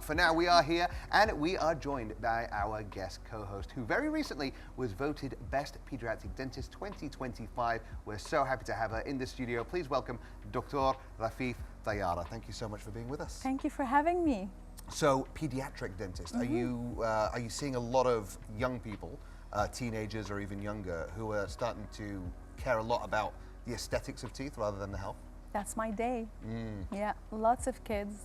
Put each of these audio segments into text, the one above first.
For now, we are here, and we are joined by our guest co-host, who very recently was voted Best Pediatric Dentist 2025. We're so happy to have her in the studio. Please welcome Dr. Rafif Tayara. Thank you so much for being with us. Thank you for having me. So, pediatric dentist, are you seeing a lot of young people, teenagers or even younger, who are starting to care a lot about the aesthetics of teeth rather than the health? That's my day. Yeah, lots of kids,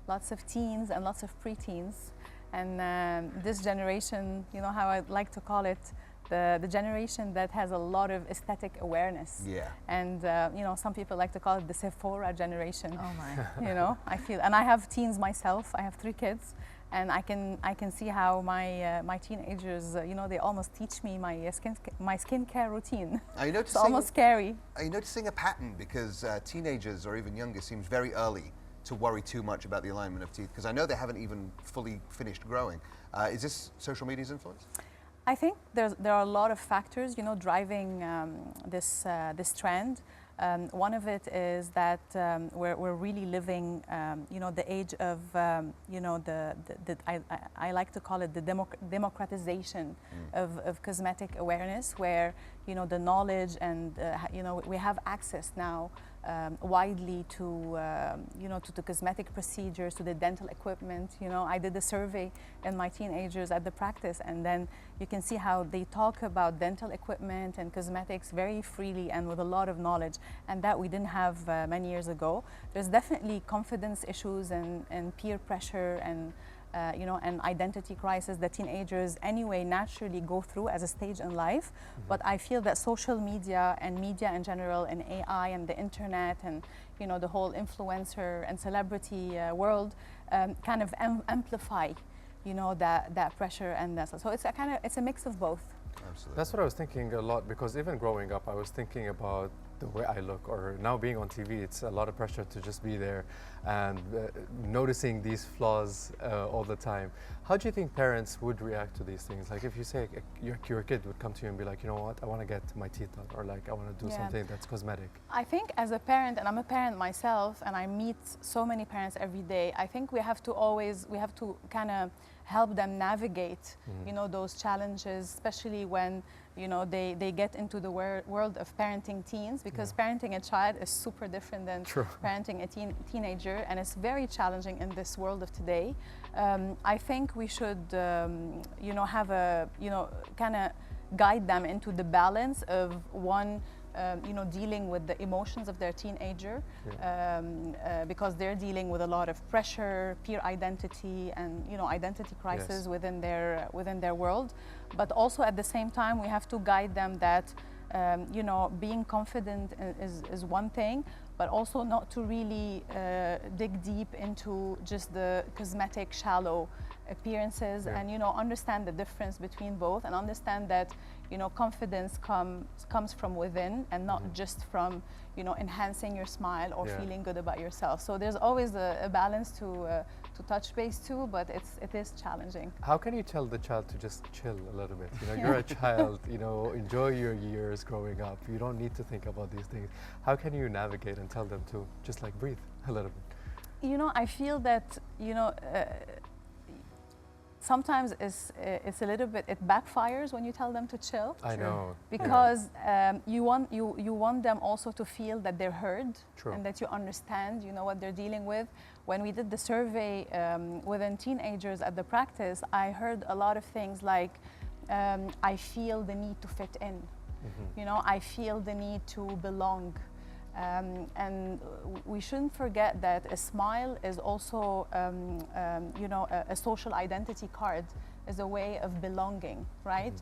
lots of teens and lots of preteens. And this generation, you know how I like to call it, the generation that has a lot of aesthetic awareness. Yeah. And you know, some people like to call it the Sephora generation. Oh my. You know, I feel, and I have teens myself. I have 3 kids, and I can see how my teenagers, you know, they almost teach me my skincare routine. Are you It's almost scary. Are you noticing a pattern? Because teenagers or even younger seems very early to worry too much about the alignment of teeth, because I know they haven't even fully finished growing. Is this social media's influence? I think there are a lot of factors, you know, driving this trend. One of it is that we're really living, you know, the age of, you know, I like to call it the democratization of cosmetic awareness, where, you know, the knowledge and, you know, we have access now widely to, you know, to the cosmetic procedures, to the dental equipment. You know, I did a survey in my teenagers at the practice, and then you can see how they talk about dental equipment and cosmetics very freely and with a lot of knowledge, and that we didn't have many years ago. There's definitely confidence issues and peer pressure and you know, and identity crisis that teenagers anyway naturally go through as a stage in life. But I feel that social media and media in general and AI and the internet and, you know, the whole influencer and celebrity world kind of amplify, you know, that pressure and that. So it's a mix of both. Absolutely. That's what I was thinking a lot, because even growing up, I was thinking about the way I look, or now being on TV, it's a lot of pressure to just be there and noticing these flaws all the time. How do you think parents would react to these things? Like if you say your kid would come to you and be like, you know what, I want to get my teeth done, or like I want to do something that's cosmetic. I think as a parent, and I'm a parent myself, and I meet so many parents every day, I think we have to kind of help them navigate, you know, those challenges, especially when, you know, they get into the world of parenting teens, because parenting a child is super different than parenting a teenager, and it's very challenging in this world of today. I think we should, you know, have a, you know, kind of guide them into the balance of one, you know, dealing with the emotions of their teenager, because they're dealing with a lot of pressure, peer identity, and, you know, identity crisis within their world. But also at the same time, we have to guide them that, you know, being confident is one thing, but also not to really dig deep into just the cosmetic, shallow appearances, and, you know, understand the difference between both, and understand that, you know, confidence comes from within and not just from, you know, enhancing your smile or feeling good about yourself. So there's always a balance to touch base to, but it is challenging. How can you tell the child to just chill a little bit? You know, you're a child, you know, enjoy your years growing up. You don't need to think about these things. How can you navigate and tell them to just like breathe a little bit? You know, I feel that, you know, sometimes it's a little bit, it backfires when you tell them to chill. I know. Because you want them also to feel that they're heard and that you understand, you know, what they're dealing with. When we did the survey within teenagers at the practice, I heard a lot of things like, I feel the need to fit in. You know, I feel the need to belong. And we shouldn't forget that a smile is also, you know, a social identity card, is a way of belonging, right?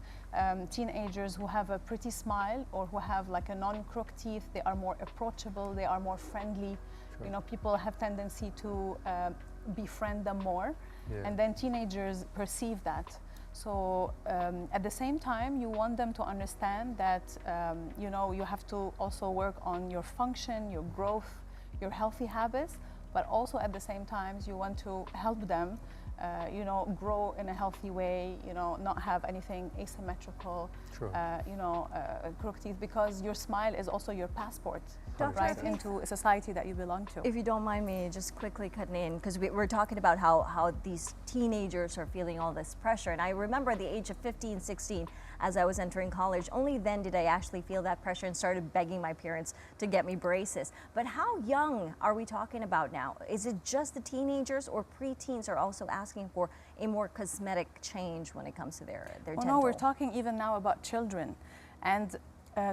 Teenagers who have a pretty smile or who have like a non-crooked teeth, they are more approachable, they are more friendly. You know, people have tendency to befriend them more, and then teenagers perceive that. So at the same time, you want them to understand that, you know, you have to also work on your function, your growth, your healthy habits, but also at the same time, you want to help them you know, grow in a healthy way, you know, not have anything asymmetrical, you know, crooked teeth, because your smile is also your passport, right, into a society that you belong to. If you don't mind me just quickly cutting in, because we're talking about how these teenagers are feeling all this pressure. And I remember at the age of 15, 16, as I was entering college, only then did I actually feel that pressure and started begging my parents to get me braces. But how young are we talking about now? Is it just the teenagers, or preteens are also asking for a more cosmetic change when it comes to their dental? No, we're talking even now about children. And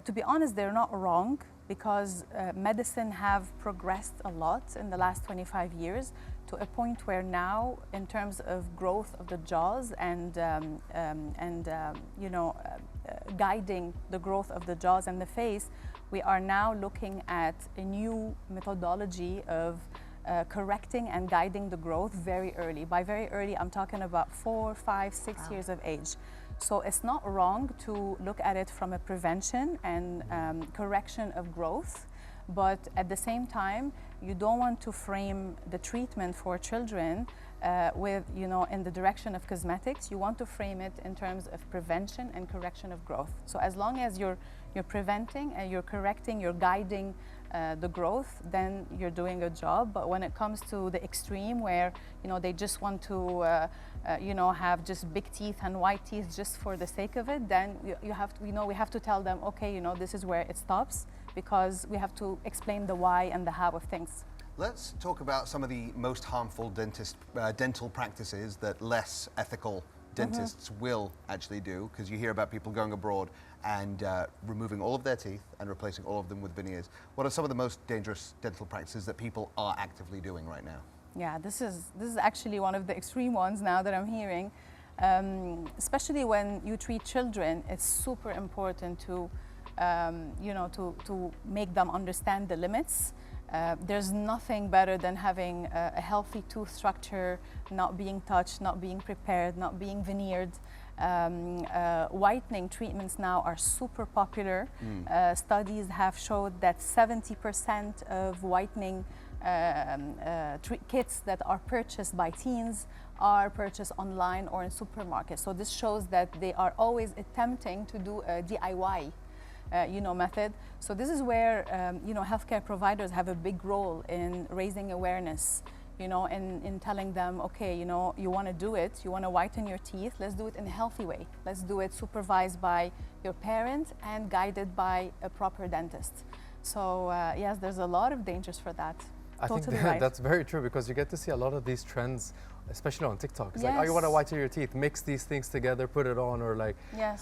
to be honest, they're not wrong, because medicine have progressed a lot in the last 25 years to a point where now, in terms of growth of the jaws and you know, guiding the growth of the jaws and the face, we are now looking at a new methodology of correcting and guiding the growth very early. By very early, I'm talking about 4, 5, 6 years of age. So it's not wrong to look at it from a prevention and correction of growth, but at the same time, you don't want to frame the treatment for children with, you know, in the direction of cosmetics. You want to frame it in terms of prevention and correction of growth. So as long as you're preventing and you're correcting, you're guiding the growth, then you're doing a job. But when it comes to the extreme, where, you know, they just want to you know, have just big teeth and white teeth just for the sake of it, then you have to, you know, we have to tell them, okay, you know, this is where it stops, because we have to explain the why and the how of things. Let's talk about some of the most harmful dental practices that less ethical dentists will actually do, because you hear about people going abroad and removing all of their teeth and replacing all of them with veneers. What are some of the most dangerous dental practices that people are actively doing right now? Yeah, this is actually one of the extreme ones now that I'm hearing. Especially when you treat children, it's super important to, you know, to make them understand the limits. There's nothing better than having a healthy tooth structure, not being touched, not being prepared, not being veneered. Whitening treatments now are super popular. Studies have showed that 70% of whitening kits that are purchased by teens are purchased online or in supermarkets. So this shows that they are always attempting to do a DIY you know, method. So this is where you know, healthcare providers have a big role in raising awareness, you know, in telling them, okay, you know, you want to do it, you want to whiten your teeth, let's do it in a healthy way. Let's do it supervised by your parent and guided by a proper dentist. So yes, there's a lot of dangers for that. I Totally think right. that's very true, because you get to see a lot of these trends, especially on TikTok. It's like, oh, you want to whiten your teeth, mix these things together, put it on, or like,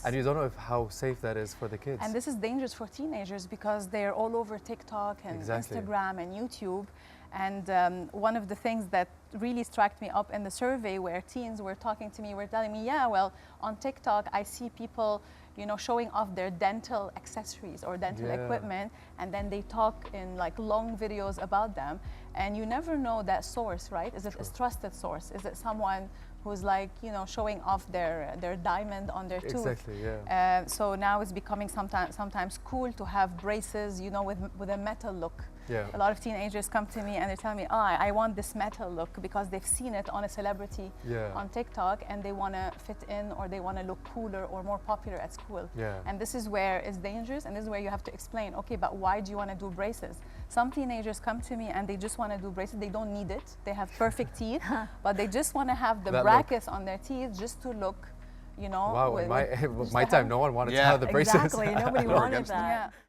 and you don't know how safe that is for the kids. And this is dangerous for teenagers, because they're all over TikTok and Instagram and YouTube. And one of the things that really struck me up in the survey, where teens were talking to me, were telling me, yeah, well, on TikTok, I see people, you know, showing off their dental accessories or dental equipment, and then they talk in like long videos about them, and you never know that source, right? Is it a trusted source? Is it someone who's like, you know, showing off their diamond on their tooth? Exactly, yeah. So now it's becoming sometimes cool to have braces, you know, with a metal look. Yeah. A lot of teenagers come to me and they tell me, oh, I want this metal look, because they've seen it on a celebrity on TikTok, and they want to fit in, or they want to look cooler or more popular at school. Yeah. And this is where it's dangerous, and this is where you have to explain, okay, but why do you want to do braces? Some teenagers come to me and they just want to do braces. They don't need it. They have perfect teeth, but they just want to have the brackets on their teeth just to look, you know. Wow, in my time, no one wanted to have the braces. Exactly, nobody wanted that. Yeah.